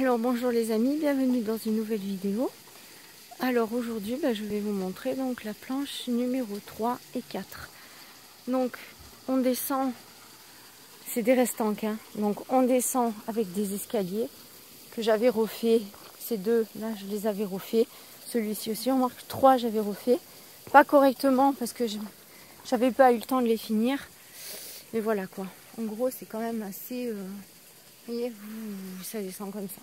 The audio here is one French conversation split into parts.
Alors bonjour les amis, bienvenue dans une nouvelle vidéo. Alors aujourd'hui je vais vous montrer donc la planche numéro 3 et 4. Donc on descend, c'est des restanques, hein. Donc on descend avec des escaliers que j'avais refait. Ces deux là je les avais refait. Celui-ci aussi, on marque 3 j'avais refait. Pas correctement parce que j'avais pas eu le temps de les finir. Mais voilà quoi. En gros c'est quand même assez... vous voyez, ça descend comme ça.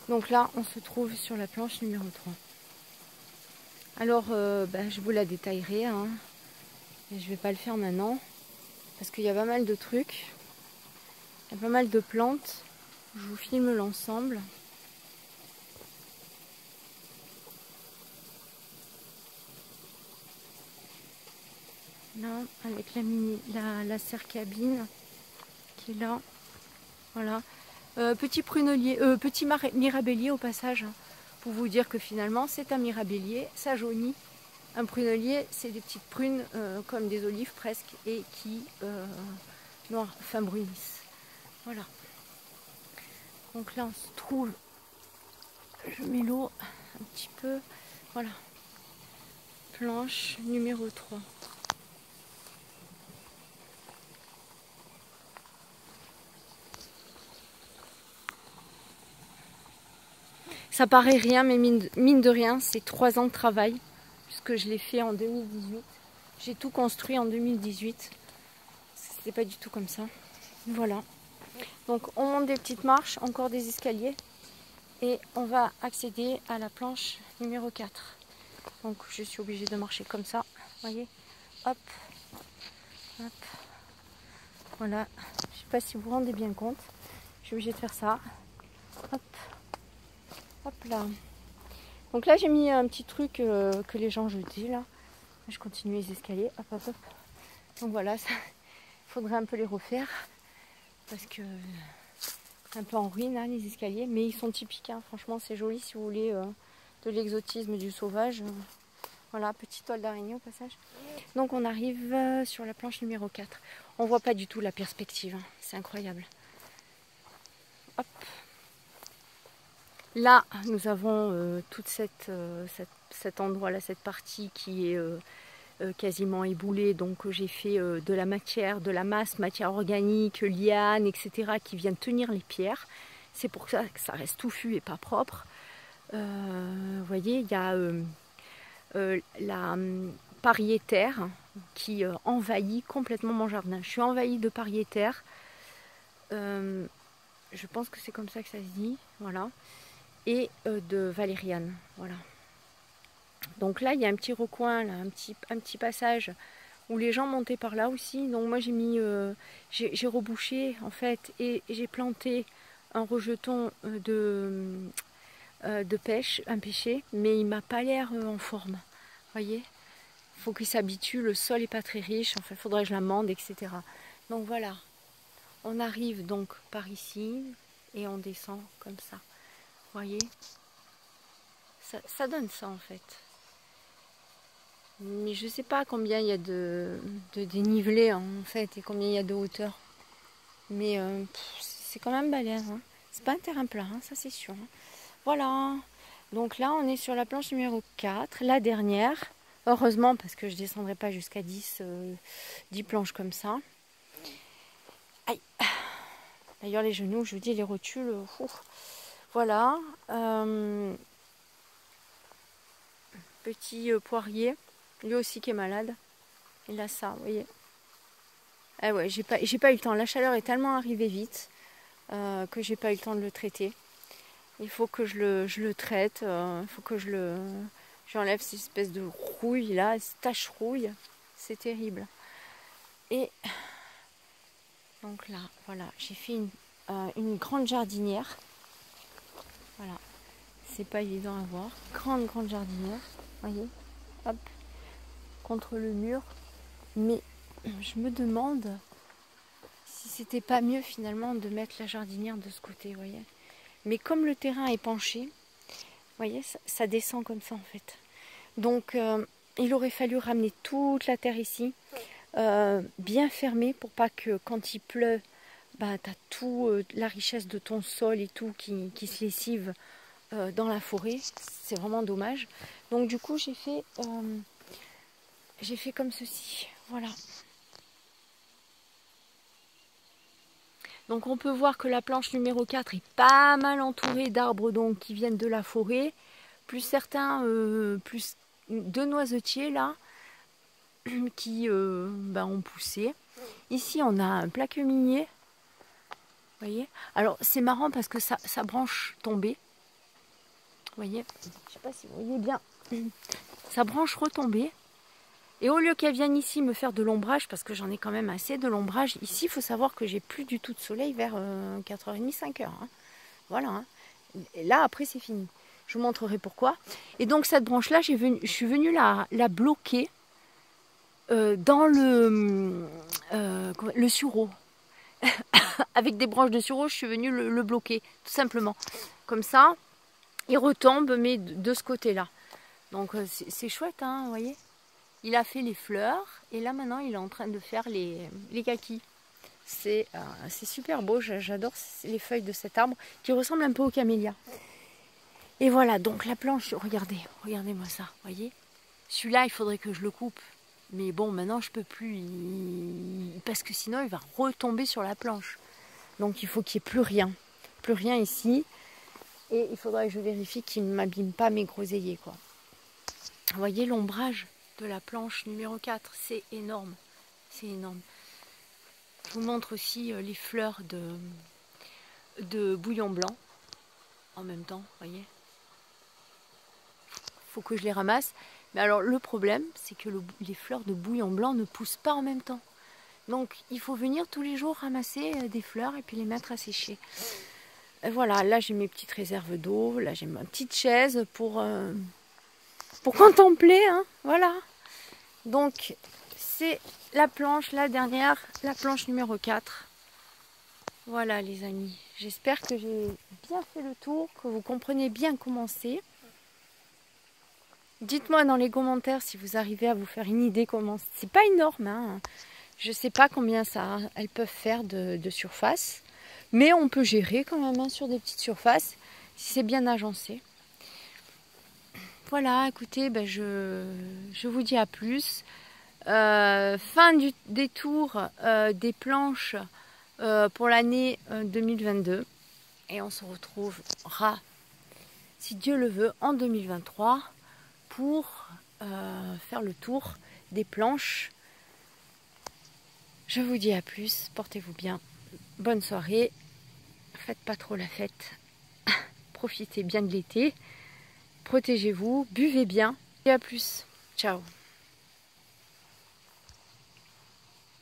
Donc là, on se trouve sur la planche numéro 3. Alors, je vous la détaillerai. Hein. Et je ne vais pas le faire maintenant. Parce qu'il y a pas mal de trucs. Il y a pas mal de plantes. Je vous filme l'ensemble. Là, avec la serre cabine qui est là. Voilà. Petit prunelier, petit mirabellier au passage. Hein, pour vous dire que finalement, c'est un mirabellier. Ça jaunit. Un prunelier, c'est des petites prunes comme des olives presque et qui brunissent. Voilà. Donc là, on se trouve, je mets l'eau un petit peu. Voilà. Planche numéro 3. Ça paraît rien, mais mine de rien, c'est 3 ans de travail. Puisque je l'ai fait en 2018. J'ai tout construit en 2018. C'était pas du tout comme ça. Voilà. Donc on monte des petites marches, encore des escaliers. Et on va accéder à la planche numéro 4. Donc je suis obligée de marcher comme ça. Vous voyez? Hop. Hop. Voilà. Je sais pas si vous vous rendez bien compte. Je suis obligée de faire ça. Hop. Hop là. Donc là j'ai mis un petit truc que les gens jetaient là. Je continue les escaliers. Hop hop hop. Donc voilà, ça. Il faudrait un peu les refaire. Parce que un peu en ruine hein, les escaliers. Mais ils sont typiques. Hein. Franchement c'est joli si vous voulez de l'exotisme du sauvage. Voilà, petite toile d'araignée au passage. Donc on arrive sur la planche numéro 4. On voit pas du tout la perspective. Hein. C'est incroyable. Hop. Là, nous avons toute cet endroit-là, cette partie qui est quasiment éboulée. Donc j'ai fait de la matière, de la masse, matière organique, liane, etc. qui viennent tenir les pierres. C'est pour ça que ça reste touffu et pas propre. Vous voyez, il y a la pariétaire qui envahit complètement mon jardin. Je suis envahie de pariétaire. Je pense que c'est comme ça que ça se dit. Voilà. Et de valériane. Voilà. Donc là, il y a un petit recoin, là, un petit passage où les gens montaient par là aussi. Donc moi, j'ai mis, j'ai rebouché en fait et j'ai planté un rejeton de pêche, un pêcher, mais il m'a pas l'air en forme. Vous voyez, il faut qu'il s'habitue. Le sol est pas très riche. Enfin, il faudrait que je l'amende, etc. Donc voilà. On arrive donc par ici et on descend comme ça. Vous voyez, ça donne ça en fait. Mais je sais pas combien il y a de dénivelé en fait et combien il y a de hauteur. Mais c'est quand même balèze. Hein. C'est pas un terrain plat, hein, ça c'est sûr. Hein. Voilà. Donc là on est sur la planche numéro 4, la dernière. Heureusement parce que je descendrai pas jusqu'à 10 planches comme ça. Aïe. D'ailleurs les genoux, je vous dis les rotules. Voilà. Petit poirier. Lui aussi qui est malade. Il a ça, vous voyez. Ah ouais, j'ai pas eu le temps. La chaleur est tellement arrivée vite que j'ai pas eu le temps de le traiter. Il faut que je le traite. Il faut que j'enlève cette espèce de rouille là, cette tache rouille. C'est terrible. Et donc là, voilà, j'ai fait une grande jardinière. Voilà. C'est pas évident à voir. Grande jardinière. Voyez. Hop. Contre le mur. Mais je me demande si c'était pas mieux finalement de mettre la jardinière de ce côté, vous voyez. Mais comme le terrain est penché, vous voyez, ça descend comme ça en fait. Donc il aurait fallu ramener toute la terre ici, bien fermée pour pas que quand il pleut, bah, tu as tout, la richesse de ton sol et tout qui se lessive dans la forêt. C'est vraiment dommage. Donc du coup, j'ai fait comme ceci. Voilà. Donc on peut voir que la planche numéro 4 est pas mal entourée d'arbres donc qui viennent de la forêt, plus certains, plus deux noisetiers là, qui ont poussé. Ici on a un plaque minier, vous voyez. Alors c'est marrant parce que sa branche tombée, vous voyez, je sais pas si vous voyez bien, sa branche retombée. Et au lieu qu'elle vienne ici me faire de l'ombrage, parce que j'en ai quand même assez de l'ombrage, ici il faut savoir que j'ai plus du tout de soleil vers 4h30, 5h. Hein. Voilà. Hein. Et là après c'est fini. Je vous montrerai pourquoi. Et donc cette branche-là, je suis venue la bloquer dans le sureau. Avec des branches de sureau, je suis venue le bloquer, tout simplement. Comme ça, il retombe, mais de ce côté-là. Donc c'est chouette, hein, vous voyez. Il a fait les fleurs et là maintenant il est en train de faire les kakis. C'est super beau, j'adore les feuilles de cet arbre qui ressemble un peu au camélia. Et voilà, donc la planche, regardez-moi ça, voyez. Celui-là, il faudrait que je le coupe. Mais bon, maintenant je peux plus, parce que sinon il va retomber sur la planche. Donc il faut qu'il n'y ait plus rien ici. Et il faudrait que je vérifie qu'il ne m'abîme pas mes groseilliers, quoi. Vous voyez l'ombrage de la planche numéro 4, c'est énorme, c'est énorme. Je vous montre aussi les fleurs de bouillon blanc en même temps, vous voyez. Faut que je les ramasse, mais alors le problème c'est que les fleurs de bouillon blanc ne poussent pas en même temps. Donc il faut venir tous les jours ramasser des fleurs et puis les mettre à sécher. Et voilà, là j'ai mes petites réserves d'eau, là j'ai ma petite chaise pour contempler, hein, voilà. Donc c'est la planche, la dernière, la planche numéro 4. Voilà les amis, j'espère que j'ai bien fait le tour, que vous comprenez bien comment c'est. Dites-moi dans les commentaires si vous arrivez à vous faire une idée comment... C'est pas énorme, hein. Je sais pas combien elles peuvent faire de surface, mais on peut gérer quand même, hein, sur des petites surfaces si c'est bien agencé. Voilà, écoutez, ben je vous dis à plus. Fin des tours des planches pour l'année 2022. Et on se retrouvera, si Dieu le veut, en 2023 pour faire le tour des planches. Je vous dis à plus, portez-vous bien. Bonne soirée. Faites pas trop la fête. Profitez bien de l'été. Protégez-vous, buvez bien. Et à plus. Ciao.